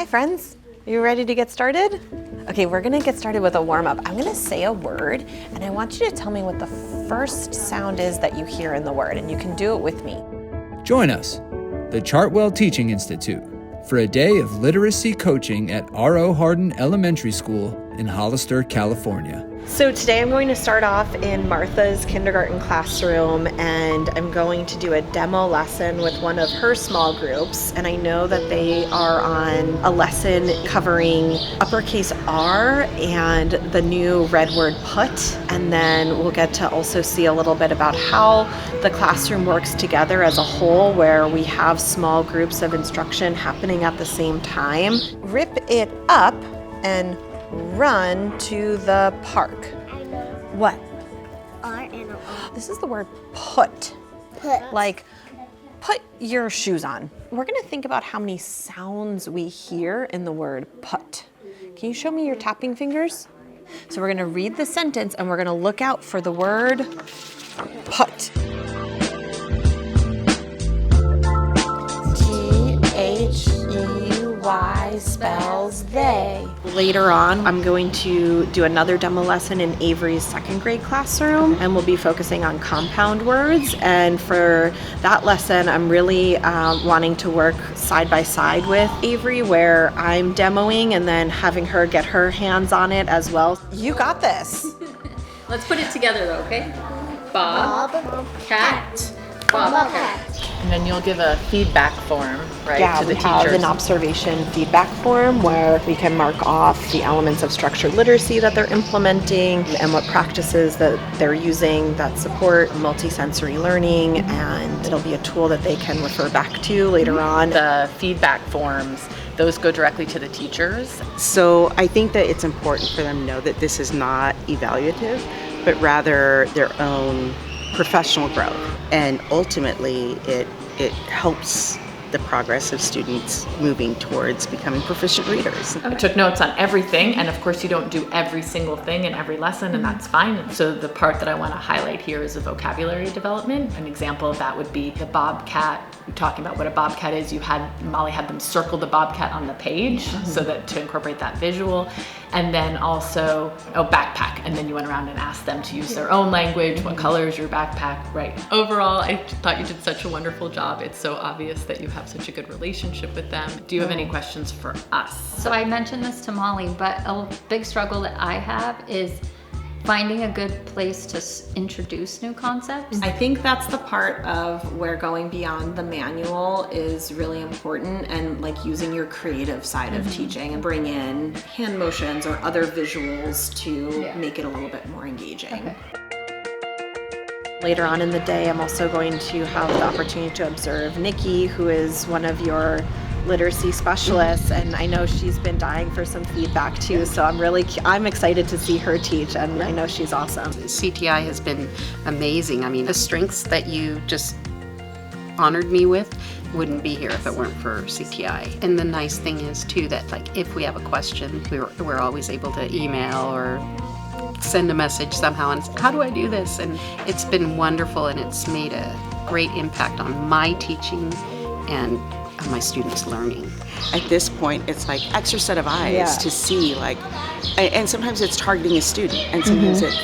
Hi friends, are you ready to get started? Okay, we're gonna get started with a warm-up. I'm gonna say a word and I want you to tell me what the first sound is that you hear in the word, and you can do it with me. Join us, the Chartwell Teaching Institute, for a day of literacy coaching at R.O. Hardin Elementary School in Hollister, California. So today I'm going to start off in Martha's kindergarten classroom, and I'm going to do a demo lesson with one of her small groups. And I know that they are on a lesson covering uppercase R and the new red word put. And then we'll get to also see a little bit about how the classroom works together as a whole, where we have small groups of instruction happening at the same time. Rip it up and run to the park. I know. What? R and a O. This is the word put. Put. Like, put your shoes on. We're gonna think about how many sounds we hear in the word put. Can you show me your tapping fingers? So we're gonna read the sentence and we're gonna look out for the word put. T-H-E-Y spells they. Later on, I'm going to do another demo lesson in Avery's second grade classroom, and we'll be focusing on compound words. And for that lesson, I'm really wanting to work side by side with Avery, where I'm demoing and then having her get her hands on it as well. You got this. Let's put it together though, okay? Bob, cat, bobcat. And then you'll give a feedback form, right, Yeah, to the we have teachers. an observation feedback form where we can mark off the elements of structured literacy that they're implementing and what practices that they're using that support multisensory learning, and it'll be a tool that they can refer back to later on. The feedback forms, those go directly to the teachers. So I think that it's important for them to know that this is not evaluative, but rather their own professional growth. And ultimately, it helps the progress of students moving towards becoming proficient readers. I took notes on everything, and of course you don't do every single thing in every lesson, and that's fine. So the part that I want to highlight here is the vocabulary development. An example of that would be the bobcat. Talking about what a bobcat is, Molly had them circle the bobcat on the page so that to incorporate that visual. And then also backpack, and then you went around and asked them to use their own language. What color is your backpack? Right. Overall, I thought you did such a wonderful job. It's so obvious that you have such a good relationship with them. Do you have any questions for us? So I mentioned this to Molly, but a big struggle that I have is finding a good place to introduce new concepts. I think that's the part of where going beyond the manual is really important, and like using your creative side of teaching and bring in hand motions or other visuals to make it a little bit more engaging. Okay. Later on in the day, I'm also going to have the opportunity to observe Nikki, who is one of your literacy specialists, and I know she's been dying for some feedback too, so I'm excited to see her teach, and I know she's awesome. CTI has been amazing. I mean, the strengths that you just honored me with wouldn't be here if it weren't for CTI. And the nice thing is too that like if we have a question, we're always able to email or send a message somehow and say, how do I do this? And it's been wonderful, and it's made a great impact on my teaching and my students' learning. At this point, it's like extra set of eyes to see, like, and sometimes it's targeting a student, and sometimes it's,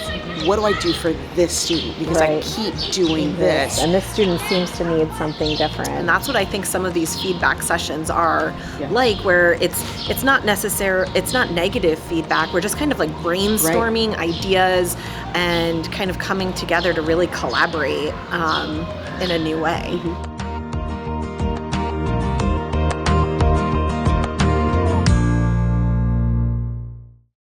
what do I do for this student? Because I keep doing this. And this student seems to need something different. And that's what I think some of these feedback sessions are like, where it's not negative feedback. We're just kind of like brainstorming ideas and kind of coming together to really collaborate in a new way.